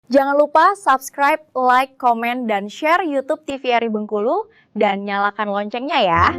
Jangan lupa subscribe, like, komen, dan share YouTube TVRI Bengkulu dan nyalakan loncengnya ya.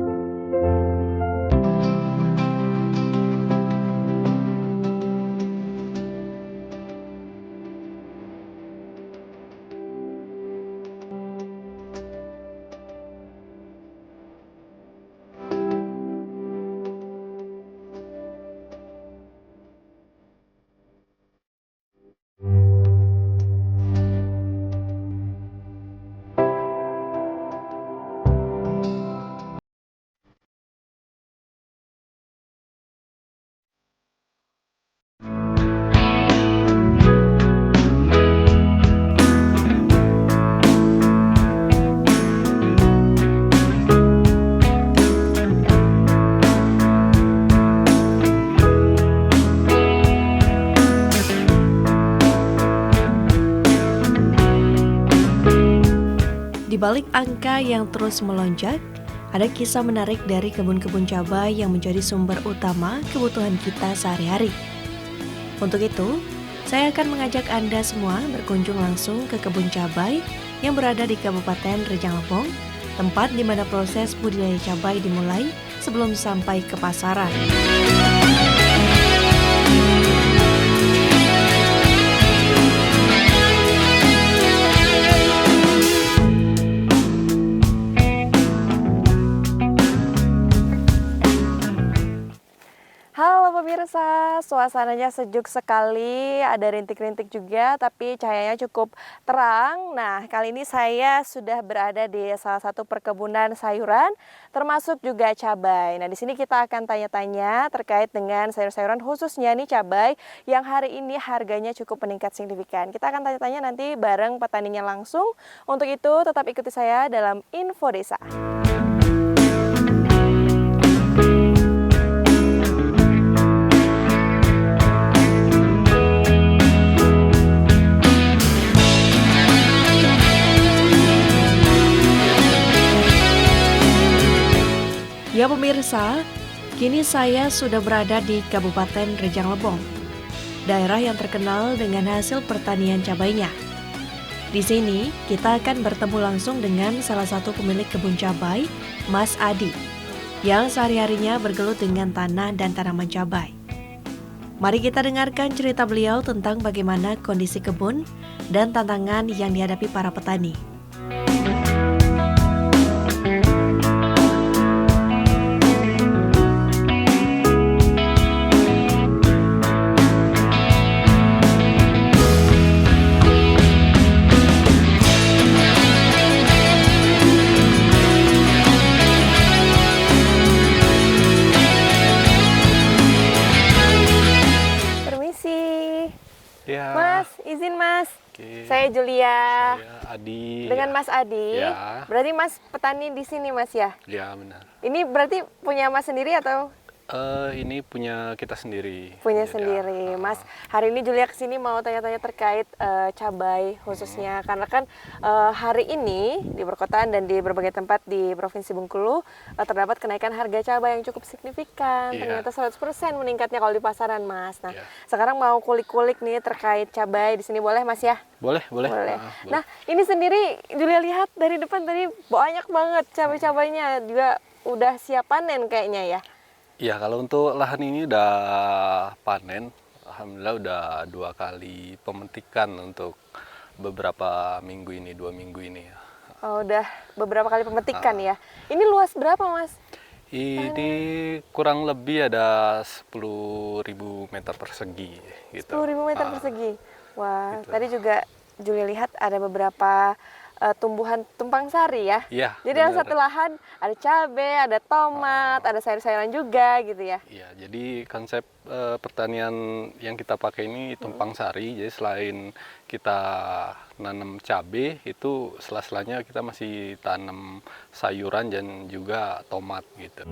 Di balik angka yang terus melonjak, ada kisah menarik dari kebun-kebun cabai yang menjadi sumber utama kebutuhan kita sehari-hari. Untuk itu, saya akan mengajak Anda semua berkunjung langsung ke kebun cabai yang berada di Kabupaten Rejang Lebong, tempat di mana proses budidaya cabai dimulai sebelum sampai ke pasaran. Halo pemirsa, suasananya sejuk sekali, ada rintik-rintik juga, tapi cahayanya cukup terang. Nah, kali ini saya sudah berada di salah satu perkebunan sayuran, termasuk juga cabai. Nah, di sini kita akan tanya-tanya terkait dengan sayur-sayuran, khususnya nih cabai, yang hari ini harganya cukup meningkat signifikan. Kita akan tanya-tanya nanti bareng petaninya langsung. Untuk itu, tetap ikuti saya dalam Info Desa. Ya pemirsa, kini saya sudah berada di Kabupaten Rejang Lebong, daerah yang terkenal dengan hasil pertanian cabainya. Di sini, kita akan bertemu langsung dengan salah satu pemilik kebun cabai, Mas Adi, yang sehari-harinya bergelut dengan tanah dan tanaman cabai. Mari kita dengarkan cerita beliau tentang bagaimana kondisi kebun dan tantangan yang dihadapi para petani. Ya. Mas, izin Mas. Oke. Saya Julia. Saya Adi. Dengan Mas Adi. Ya. Berarti Mas petani di sini Mas ya? Ya, benar. Ini berarti punya Mas sendiri atau? Ini punya kita sendiri. Punya Jadi, sendiri. Mas, hari ini Julia kesini mau tanya-tanya terkait cabai khususnya. Karena kan hari ini di perkotaan dan di berbagai tempat di Provinsi Bengkulu terdapat kenaikan harga cabai yang cukup signifikan. Iya. Ternyata 100% meningkatnya kalau di pasaran, Mas. Nah, Iya. sekarang mau kulik-kulik nih terkait cabai di sini, boleh Mas ya? Boleh. Boleh. Boleh. Nah, ini sendiri Julia lihat dari depan tadi banyak banget cabai-cabainya, juga udah siap panen kayaknya ya. Ya, kalau untuk lahan ini udah panen. Alhamdulillah udah 2 kali pemetikan untuk beberapa minggu ini, 2 minggu ini. Oh, udah beberapa kali pemetikan ya. Ini luas berapa, Mas? Ini kurang lebih ada 10.000 meter persegi gitu. 10.000 meter persegi. Wah, gitu. tadi juga Julia lihat ada beberapa tumbuhan tumpang sari ya. Iya. Jadi dalam satu lahan ada cabai, ada tomat, ada sayur-sayuran juga gitu ya. Iya, jadi konsep pertanian yang kita pakai ini tumpang sari. Jadi selain kita nanam cabai, itu sela-selanya kita masih tanam sayuran dan juga tomat gitu.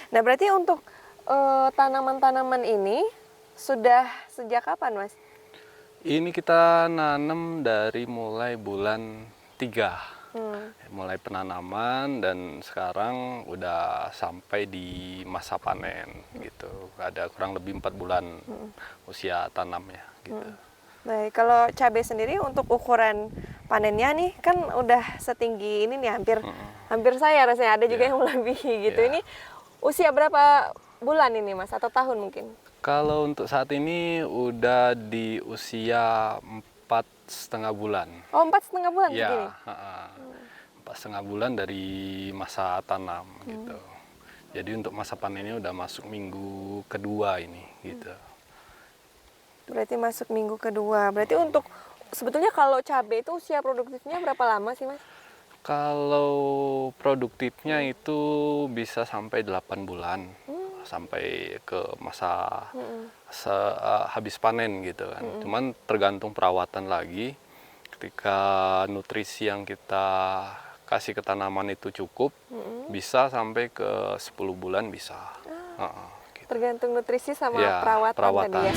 Nah, berarti untuk tanaman-tanaman ini sudah sejak kapan, Mas? Ini kita nanam dari mulai bulan 3, mulai penanaman, dan sekarang udah sampai di masa panen gitu. Ada kurang lebih 4 bulan usia tanamnya gitu. Baik, kalau cabai sendiri untuk ukuran panennya nih kan udah setinggi ini nih, hampir saya rasanya, ada juga Ya. yang melebihi gitu. Ya. Ini usia berapa bulan ini, Mas, atau tahun mungkin? Kalau untuk saat ini udah di usia 4,5 bulan. Oh, 4,5 bulan Ya, segini. 4,5 bulan dari masa tanam gitu. Jadi untuk masa panennya udah masuk minggu kedua ini gitu. Berarti masuk minggu kedua. Berarti untuk sebetulnya kalau cabai itu usia produktifnya berapa lama sih, Mas? Kalau produktifnya itu bisa sampai 8 bulan, sampai ke masa habis panen gitu kan. Cuman tergantung perawatan lagi. Ketika nutrisi yang kita kasih ke tanaman itu cukup, bisa sampai ke 10 bulan bisa. Gitu. Tergantung nutrisi sama Ya, perawatan tadi ya.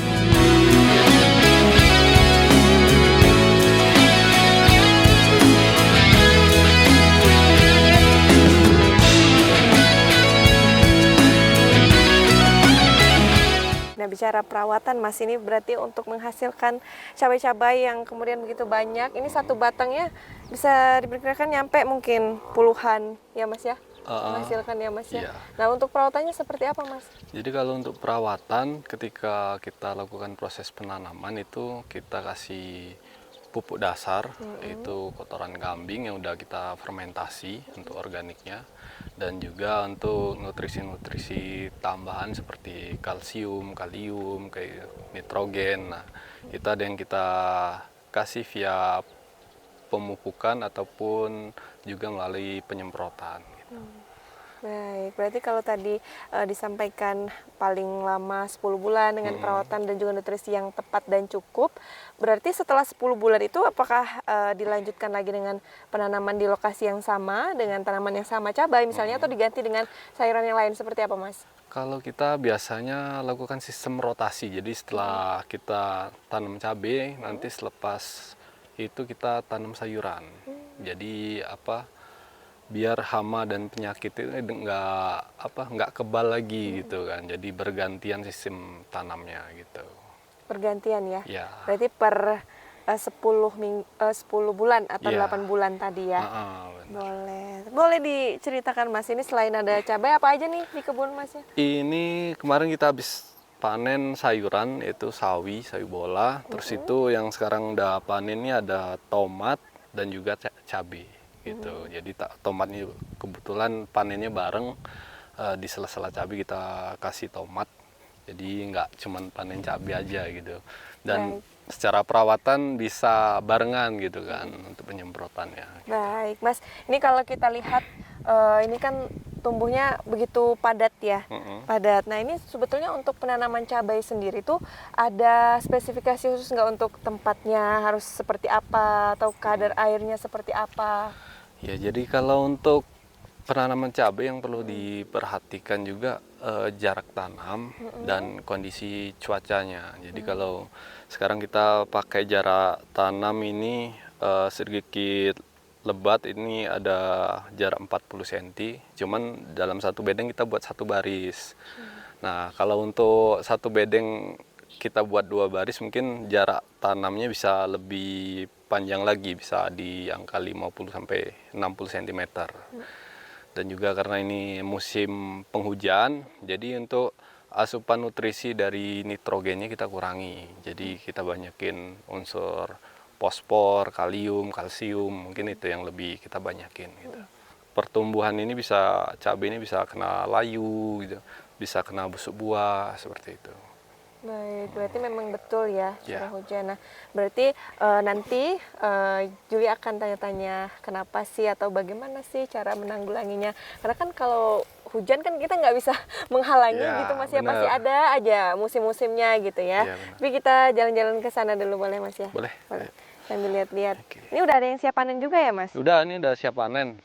Nah, bicara perawatan, Mas, ini berarti untuk menghasilkan cabai-cabai yang kemudian begitu banyak, ini satu batangnya bisa diperkirakan nyampe mungkin puluhan ya, Mas ya? Menghasilkan ya, Mas ya? Iya. Nah, untuk perawatannya seperti apa, Mas? Jadi kalau untuk perawatan, ketika kita lakukan proses penanaman itu kita kasih pupuk dasar, itu kotoran kambing yang udah kita fermentasi untuk organiknya, dan juga untuk nutrisi-nutrisi tambahan seperti kalsium, kalium, kayak nitrogen. Nah, itu ada yang kita kasih via pemupukan ataupun juga melalui penyemprotan. Gitu. Baik, berarti kalau tadi disampaikan paling lama 10 bulan dengan perawatan dan juga nutrisi yang tepat dan cukup, berarti setelah 10 bulan itu apakah dilanjutkan lagi dengan penanaman di lokasi yang sama, dengan tanaman yang sama, cabai misalnya, atau diganti dengan sayuran yang lain, seperti apa, Mas? Kalau kita biasanya lakukan sistem rotasi, jadi setelah kita tanam cabai, nanti selepas itu kita tanam sayuran. Jadi biar hama dan penyakit itu nggak kebal lagi gitu kan. Jadi bergantian sistem tanamnya gitu. Pergantian ya? Ya. Berarti per 10 bulan atau Ya. 8 bulan tadi ya? Benar. Boleh diceritakan, Mas, ini selain ada cabai apa aja nih di kebun Mas ya? Ini kemarin kita habis panen sayuran, itu sawi bola. Terus itu yang sekarang udah panen ini ada tomat dan juga cabai gitu. Jadi tomatnya kebetulan panennya bareng, di sela-sela cabai kita kasih tomat. Jadi nggak cuman panen cabai aja gitu. Dan secara perawatan bisa barengan gitu kan untuk penyemprotannya. Baik, Mas. Ini kalau kita lihat ini kan tumbuhnya begitu padat ya, padat. Nah, ini sebetulnya untuk penanaman cabai sendiri tuh ada spesifikasi khusus nggak untuk tempatnya harus seperti apa atau kadar airnya seperti apa? Ya, jadi kalau untuk penanaman cabai yang perlu diperhatikan juga jarak tanam dan kondisi cuacanya. Jadi kalau sekarang kita pakai jarak tanam ini sedikit lebat, ini ada jarak 40 cm, cuman dalam satu bedeng kita buat satu baris. Nah, kalau untuk satu bedeng kita buat 2 baris, mungkin jarak tanamnya bisa lebih panjang lagi, bisa di angka 50 sampai 60 cm. Dan juga karena ini musim penghujan, jadi untuk asupan nutrisi dari nitrogennya kita kurangi. Jadi kita banyakin unsur fosfor, kalium, kalsium, mungkin itu yang lebih kita banyakin gitu. Pertumbuhan ini cabai ini bisa kena layu gitu, bisa kena busuk buah seperti itu. Baik, berarti memang betul ya curah Ya. hujan. Nah, berarti nanti Juli akan tanya-tanya kenapa sih atau bagaimana sih cara menanggulanginya. Karena kan kalau hujan kan kita nggak bisa menghalangi Ya, gitu, Mas ya. benar. Pasti ada aja musim-musimnya gitu ya. Ya, benar. Tapi kita jalan-jalan ke sana dulu, boleh, Mas ya? Boleh. Boleh. Sambil lihat-lihat. Oke. Ini udah ada yang siap panen juga ya, Mas? Udah, ini udah siap panen.